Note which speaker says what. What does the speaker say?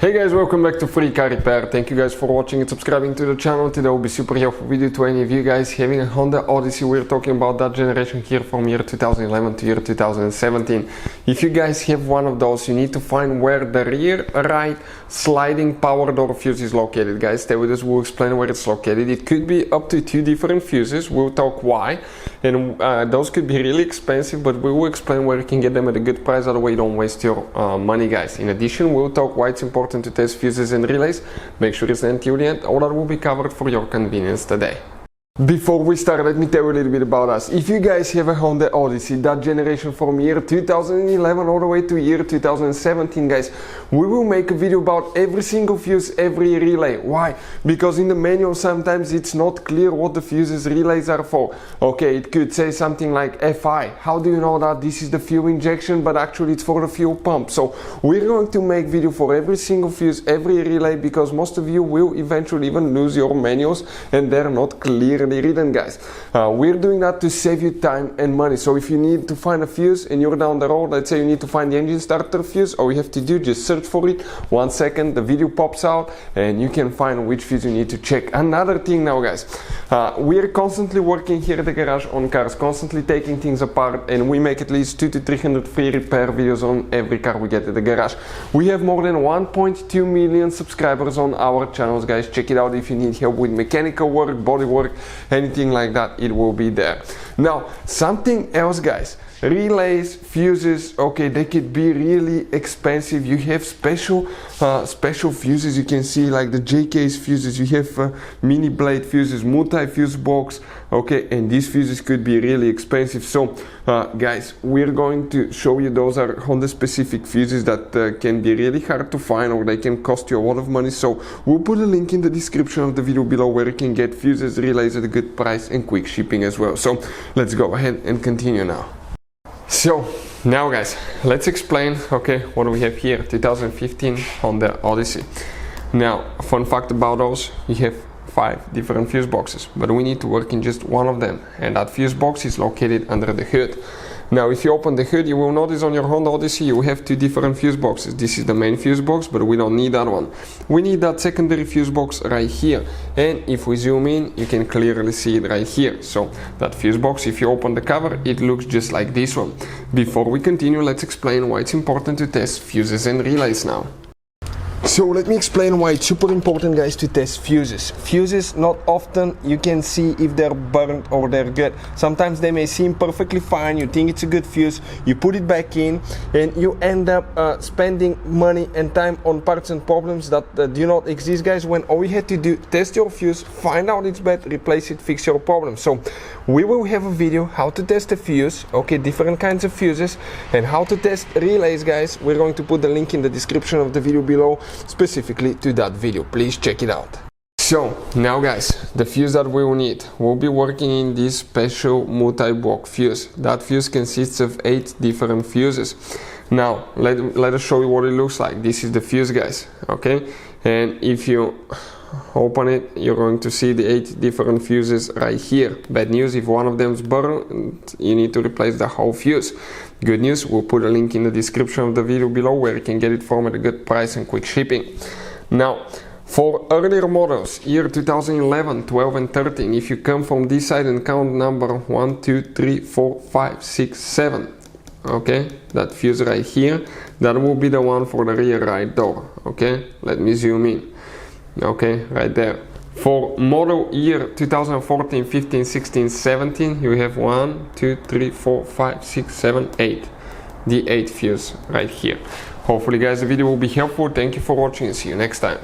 Speaker 1: Hey guys, welcome back to Free Car Repair. Thank you guys for watching and subscribing to the channel. Today will be super helpful video to any of you guys having a Honda Odyssey. We're talking about that generation here from year 2011 to year 2017. If you guys have one of those, you need to find where the rear right sliding power door fuse is located. Guys, stay with us, we'll explain where it's located. It could be up to 2 different fuses, we'll talk why. And those could be really expensive, but we will explain where you can get them at a good price, that way you don't waste your money, guys. In addition, we'll talk why it's important to test fuses and relays. Make sure it's until the end, all that will be covered for your convenience today. Before we start, let me tell you a little bit about us. If you guys have a Honda Odyssey, that generation from year 2011 all the way to year 2017, guys, we will make a video about every single fuse, every relay. Why? Because in the manual sometimes it's not clear what the fuses relays are for. Okay, it could say something like FI. How do you know that this is the fuel injection, but actually it's for the fuel pump? So we're going to make video for every single fuse, every relay, because most of you will eventually even lose your manuals and they're not clear written, guys. We're doing that to save you time and money. So if you need to find a fuse and you're down the road, let's say you need to find the engine starter fuse, all you have to do, just search for it. 1 second, the video pops out and you can find which fuse you need to check. Another thing now, guys, we're constantly working here at the garage on cars, constantly taking things apart, and we make at least 200 to 300 free repair videos on every car we get at the garage. We have more than 1.2 million subscribers on our channels, guys. Check it out if you need help with mechanical work, body work, anything like that, it will be there. Now, something else, guys, relays, fuses, okay, they could be really expensive. You have special fuses, you can see like the JK's fuses, you have mini blade fuses, multi-fuse box, okay, and these fuses could be really expensive. So guys, we're going to show you those are Honda specific fuses that can be really hard to find, or they can cost you a lot of money. So we'll put a link in the description of the video below where you can get fuses, relays at a good price and quick shipping as well. So let's go ahead and continue now. So now, guys, let's explain, okay, what do we have here. 2015 Honda Odyssey. Now, fun fact about those, you have 5 different fuse boxes, but we need to work in just one of them, and that fuse box is located under the hood. Now, if you open the hood, you will notice on your Honda Odyssey you have 2 different fuse boxes. This is the main fuse box, but we don't need that one. We need that secondary fuse box right here, and if we zoom in, you can clearly see it right here. So that fuse box, if you open the cover, it looks just like this one. Before we continue, let's explain why it's important to test fuses and relays now. So let me explain why it's super important, guys, to test fuses. Fuses, not often you can see if they're burnt or they're good. Sometimes they may seem perfectly fine, you think it's a good fuse, you put it back in, and you end up spending money and time on parts and problems that do not exist, guys, when all you had to do, test your fuse, find out it's bad, replace it, fix your problem. So we will have a video how to test a fuse, okay, different kinds of fuses, and how to test relays, guys. We're going to put the link in the description of the video below, specifically to that video. Please check it out. So now, guys, the fuse that we will need, we'll be working in this special multi-block fuse. That fuse consists of 8 different fuses. Now let us show you what it looks like. This is the fuse, guys, okay, and if you open it, you're going to see the 8 different fuses right here. Bad news, if one of them is burned, you need to replace the whole fuse. Good news, we'll put a link in the description of the video below where you can get it from at a good price and quick shipping. Now, for earlier models, year 2011, 12 and 13, if you come from this side and count number 1, 2, 3, 4, 5, 6, 7, okay, that fuse right here, that will be the one for the rear right door, okay. Let me zoom in. Okay, right there. For model year 2014, 15, 16, 17, you have 1, 2, 3, 4, 5, 6, 7, 8. The 8 fuse right here. Hopefully, guys, the video will be helpful. Thank you for watching and see you next time.